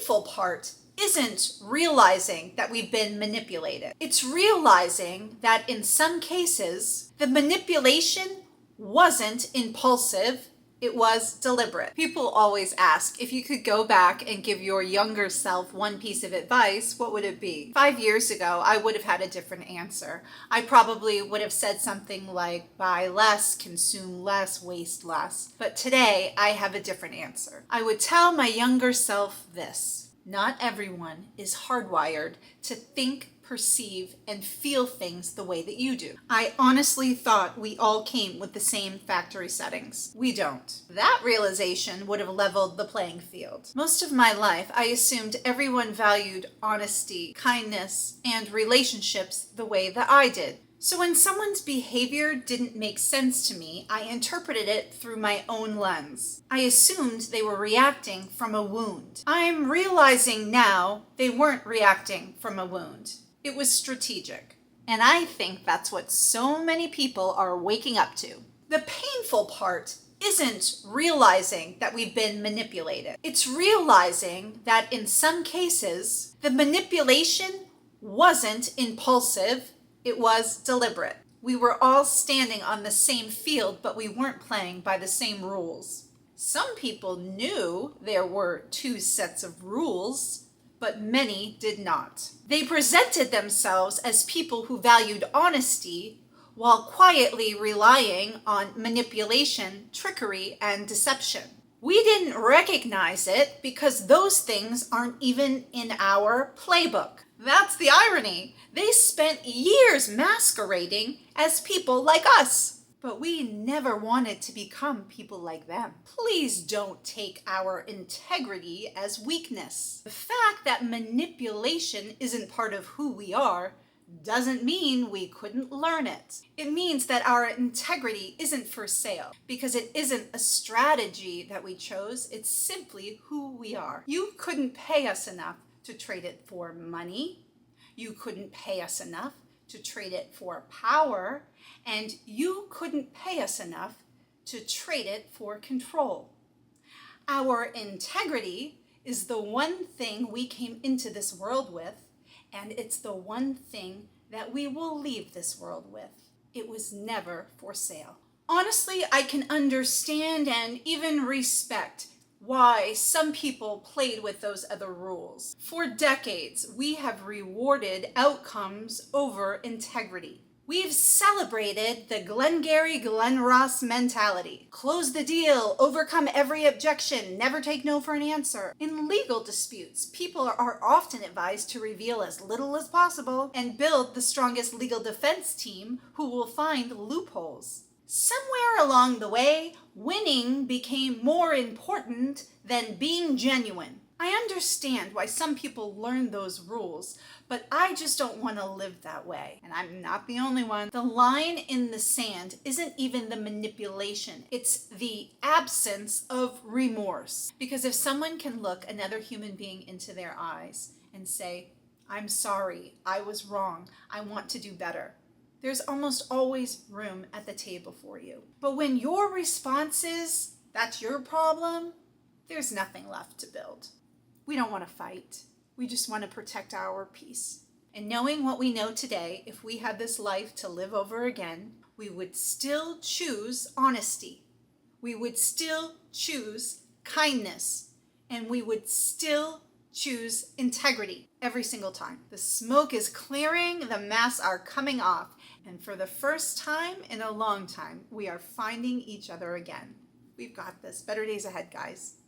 painful part isn't realizing that we've been manipulated. It's realizing that in some cases, the manipulation wasn't impulsive, it was deliberate. People always ask, if you could go back and give your younger self one piece of advice, what would it be? 5 years ago, I would have had a different answer. I probably would have said something like, buy less, consume less, waste less. But today, I have a different answer. I would tell my younger self this: not everyone is hardwired to think, perceive, and feel things the way that you do. I honestly thought we all came with the same factory settings. We don't. That realization would have leveled the playing field. Most of my life, I assumed everyone valued honesty, kindness, and relationships the way that I did. So when someone's behavior didn't make sense to me, I interpreted it through my own lens. I assumed they were reacting from a wound. I'm realizing now they weren't reacting from a wound. It was strategic. And I think that's what so many people are waking up to. The painful part isn't realizing that we've been manipulated. It's realizing that in some cases, the manipulation wasn't impulsive, it was deliberate. We were all standing on the same field, but we weren't playing by the same rules. Some people knew there were two sets of rules, but many did not. They presented themselves as people who valued honesty while quietly relying on manipulation, trickery, and deception. We didn't recognize it because those things aren't even in our playbook. That's the irony. They spent years masquerading as people like us. But we never wanted to become people like them. Please don't take our integrity as weakness. The fact that manipulation isn't part of who we are doesn't mean we couldn't learn it. It means that our integrity isn't for sale because it isn't a strategy that we chose. It's simply who we are. You couldn't pay us enough to trade it for money. You couldn't pay us enough to trade it for power, and you couldn't pay us enough to trade it for control. Our integrity is the one thing we came into this world with, and it's the one thing that we will leave this world with. It was never for sale. Honestly, I can understand and even respect why some people played with those other rules. For decades, we have rewarded outcomes over integrity. We've celebrated the Glengarry Glen Ross mentality. Close the deal, overcome every objection, never take no for an answer. In legal disputes, people are often advised to reveal as little as possible and build the strongest legal defense team who will find loopholes. Somewhere along the way, winning became more important than being genuine. I understand why some people learn those rules, but I just don't want to live that way. And I'm not the only one. The line in the sand isn't even the manipulation. It's the absence of remorse. Because if someone can look another human being into their eyes and say, I'm sorry, I was wrong, I want to do better, there's almost always room at the table for you. But when your response is, that's your problem, there's nothing left to build. We don't want to fight. We just want to protect our peace. And knowing what we know today, if we had this life to live over again, we would still choose honesty. We would still choose kindness. And we would still choose integrity every single time. The smoke is clearing, the masks are coming off, and for the first time in a long time, we are finding each other again. We've got this. Better days ahead, guys.